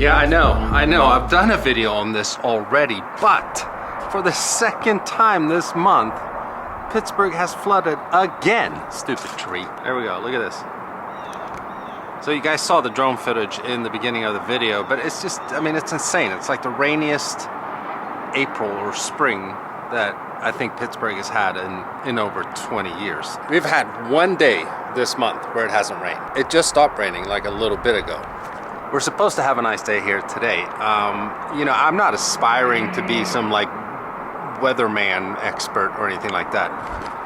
Yeah, I know. I've done a video on this already, but for the second time this month, Pittsburgh has flooded again. Stupid tree. There we go. Look at this. So you guys saw the drone footage in the beginning of the video, but it's just, I mean, it's insane. It's like the rainiest April or spring that I think Pittsburgh has had in over 20 years. We've had one day this month where it hasn't rained. It just stopped raining like a little bit ago. We're supposed to have a nice day here today. You know, I'm not aspiring to be some like weatherman expert or anything like that,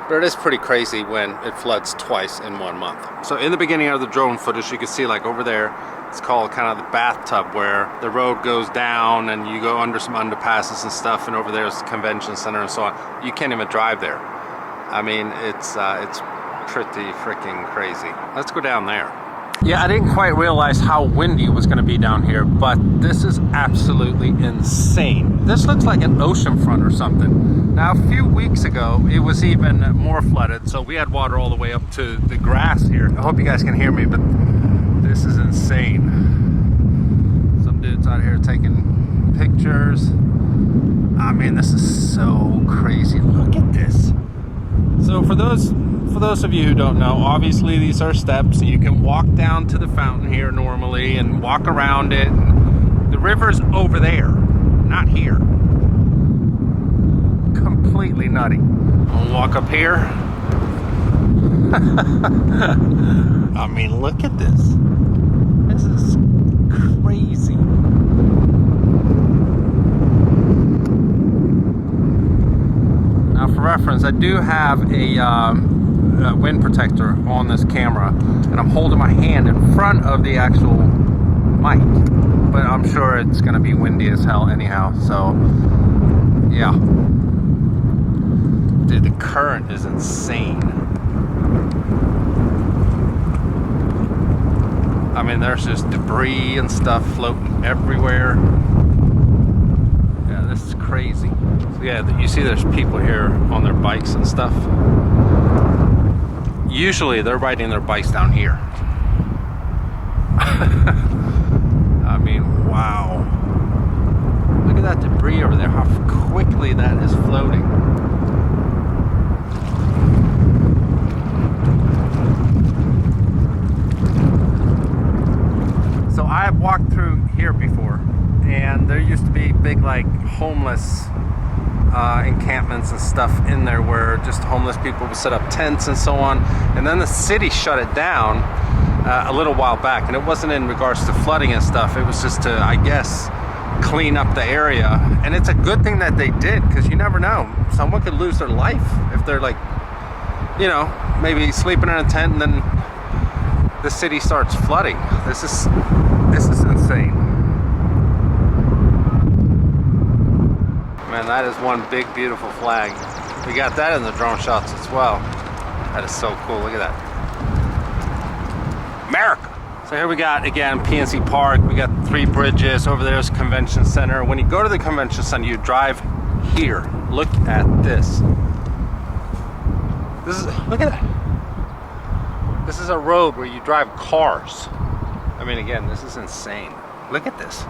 but it is pretty crazy when it floods twice in 1 month. So in the beginning of the drone footage, you can see like over there, it's called kind of the bathtub, where the road goes down and you go under some underpasses and stuff, and over there is the convention center and so on. You can't even drive there. I mean, it's pretty freaking crazy. Let's go down there. Yeah, I didn't quite realize how windy it was going to be down here, but this is absolutely insane. This looks like an ocean front or something. Now, a few weeks ago, it was even more flooded, so we had water all the way up to the grass here. I hope you guys can hear me, but this is insane. Some dudes out here taking pictures. I mean, this is so crazy. Look at this. So for those of you who don't know, obviously these are steps. You can walk down to the fountain here normally and walk around it. The river's over there, not here. Completely nutty. I'll walk up here. I mean, look at this. This is crazy. Now, for reference, I do have a wind protector on this camera, and I'm holding my hand in front of the actual mic, but I'm sure it's gonna be windy as hell anyhow, so yeah. Dude, the current is insane. I mean, there's just debris and stuff floating everywhere. Yeah, this is crazy. So yeah, you see there's people here on their bikes and stuff. Usually they're riding their bikes down here. I mean, wow. Look at that debris over there, how quickly that is floating. So I have walked through here before, and there used to be big like homeless encampments and stuff in there where just homeless people would set up tents and so on, and then the city shut it down a little while back, and it wasn't in regards to flooding and stuff. It was just to, I guess, clean up the area, and it's a good thing that they did, because you never know, someone could lose their life if they're like, you know, maybe sleeping in a tent and then the city starts flooding. This is insane. Man, that is one big beautiful flag. We got that in the drone shots as well. That is so cool. Look at that. America. So here we got, again, PNC Park. We got 3 bridges. Over there's Convention Center. When you go to the Convention Center, you drive here. Look at this. Look at that. This is a road where you drive cars. I mean, again, this is insane. Look at this.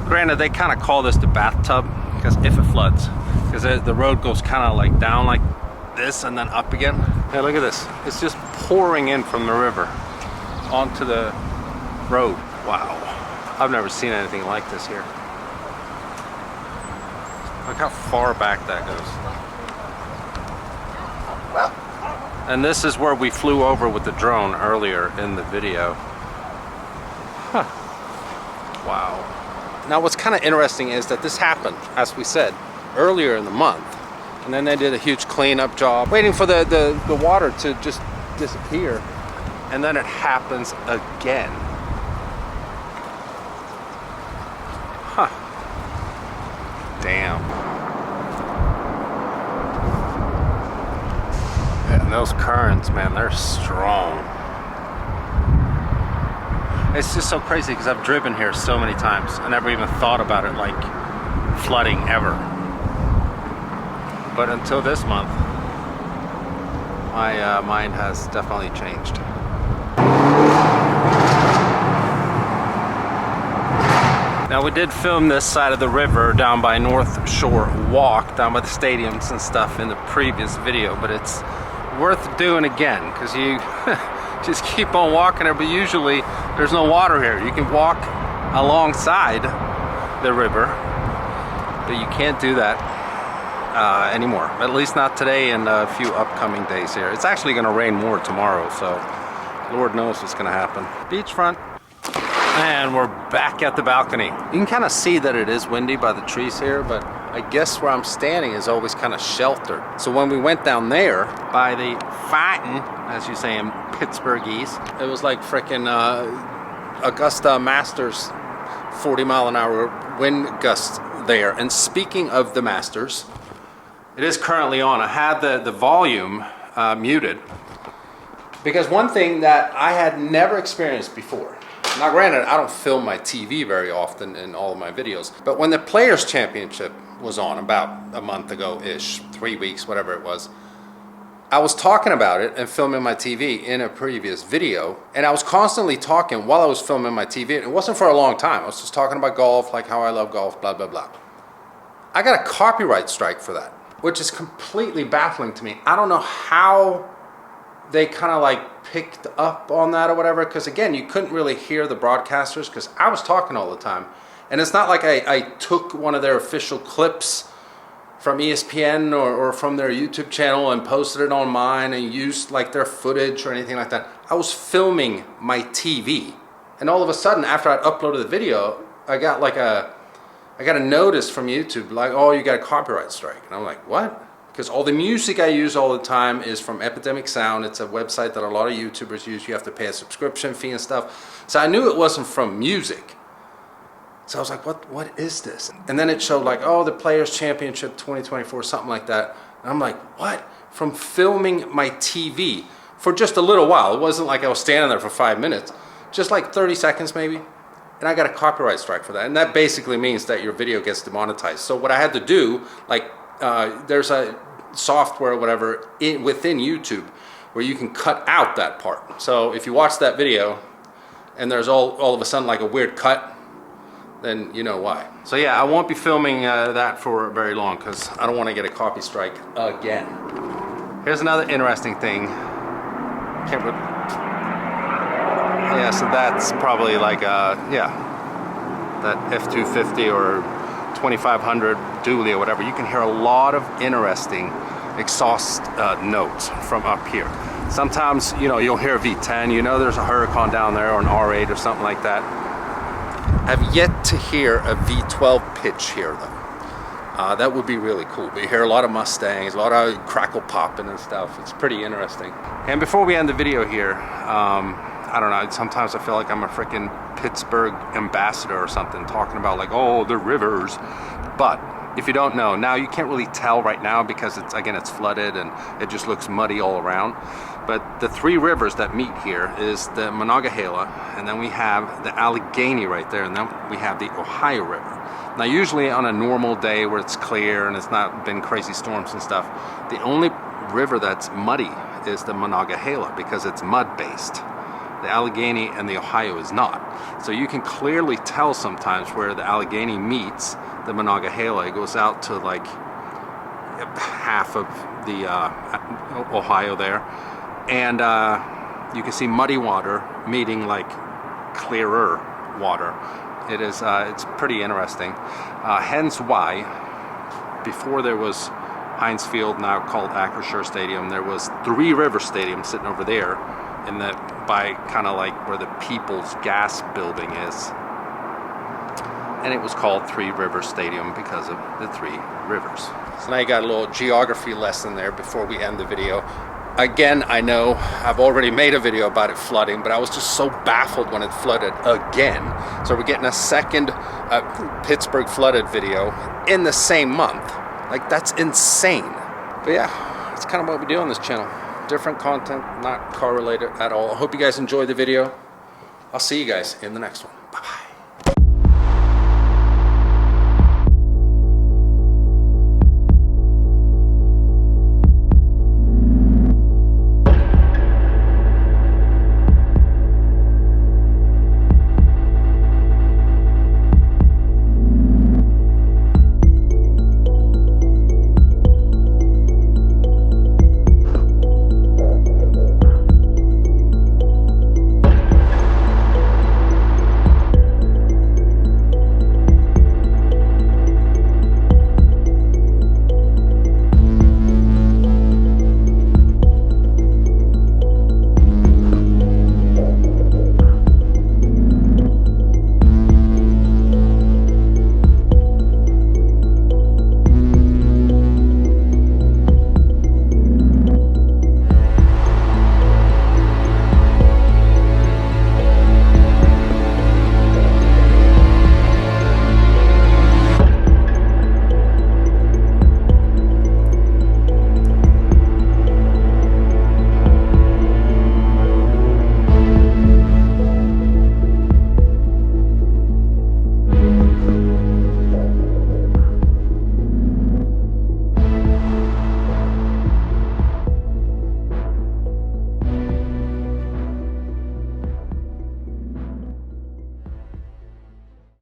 Granted, they kind of call this the bathtub, because if it floods, because the road goes kind of like down like this and then up again. Hey, look at this. It's just pouring in from the river onto the road. Wow. I've never seen anything like this here. Look how far back that goes. And this is where we flew over with the drone earlier in the video. Huh. Wow. Now what's kind of interesting is that this happened, as we said, earlier in the month. And then they did a huge cleanup job, waiting for the water to just disappear. And then it happens again. Huh. Damn. Yeah, and those currents, man, they're strong. It's just so crazy because I've driven here so many times. I never even thought about it like flooding ever. But until this month, my mind has definitely changed. Now we did film this side of the river down by North Shore Walk, down by the stadiums and stuff in the previous video, but it's worth doing again because you just keep on walking there, but usually there's no water here. You can walk alongside the river, but you can't do that anymore, at least not today and a few upcoming days here. It's actually going to rain more tomorrow, so Lord knows what's going to happen. Beachfront. And we're back at the balcony. You can kind of see that it is windy by the trees here, but I guess where I'm standing is always kind of sheltered. So when we went down there by the fountain, as you say in Pittsburghese, it was like frickin' Augusta Masters 40-mile-an-hour wind gusts there. And speaking of the Masters, it is currently on. I had the volume muted because one thing that I had never experienced before. Now granted, I don't film my TV very often in all of my videos, but when the Players' Championship was on about a month ago-ish, 3 weeks, whatever it was, I was talking about it and filming my TV in a previous video, and I was constantly talking while I was filming my TV. It wasn't for a long time. I was just talking about golf, like how I love golf, blah, blah, blah. I got a copyright strike for that, which is completely baffling to me. I don't know how they kind of like picked up on that or whatever, because again, you couldn't really hear the broadcasters because I was talking all the time. And it's not like I took one of their official clips from ESPN or from their YouTube channel and posted it on mine and used like their footage or anything like that. I was filming my TV, and all of a sudden after I'd uploaded the video, I got a notice from YouTube like, oh, you got a copyright strike. And I'm like, what? Because all the music I use all the time is from Epidemic Sound. It's a website that a lot of YouTubers use. You have to pay a subscription fee and stuff. So I knew it wasn't from music. So I was like, what is this? And then it showed like, oh, the Players' Championship 2024, something like that. And I'm like, what? From filming my TV for just a little while. It wasn't like I was standing there for 5 minutes. Just like 30 seconds maybe. And I got a copyright strike for that. And that basically means that your video gets demonetized. So what I had to do, like, there's a software or whatever within YouTube where you can cut out that part. So if you watch that video and there's all of a sudden like a weird cut, then you know why. So yeah, I won't be filming that for very long because I don't want to get a copy strike again. Here's another interesting thing. Yeah, so that's probably like yeah, that F250 or 2500 dually or whatever. You can hear a lot of interesting exhaust notes from up here. Sometimes, you know, you'll hear a V10, you know there's a Huracan down there or an R8 or something like that. I've yet to hear a V12 pitch here though. That would be really cool. But you hear a lot of Mustangs, a lot of crackle popping and stuff. It's pretty interesting. And before we end the video here, I don't know, sometimes I feel like I'm a freaking Pittsburgh ambassador or something, talking about like, oh, the rivers. But if you don't know, now you can't really tell right now because it's flooded and it just looks muddy all around. But the three rivers that meet here is the Monongahela, and then we have the Allegheny right there, and then we have the Ohio River. Now usually on a normal day where it's clear and it's not been crazy storms and stuff, the only river that's muddy is the Monongahela because it's mud based. The Allegheny and the Ohio is not. So you can clearly tell sometimes where the Allegheny meets the Monongahela. It goes out to like half of the Ohio there. And you can see muddy water meeting like clearer water. It is, it's pretty interesting. Hence why, before there was Heinz Field, now called Acrisure Stadium, there was Three River Stadium sitting over there in the, by kind of like where the People's Gas building is. And it was called Three River Stadium because of the three rivers. So now you got a little geography lesson there before we end the video. Again, I know I've already made a video about it flooding, but I was just so baffled when it flooded again. So we're getting a second Pittsburgh flooded video in the same month. Like, that's insane. But yeah, it's kind of what we do on this channel. Different content, not car related at all. I hope you guys enjoyed the video. I'll see you guys in the next one. Bye-bye.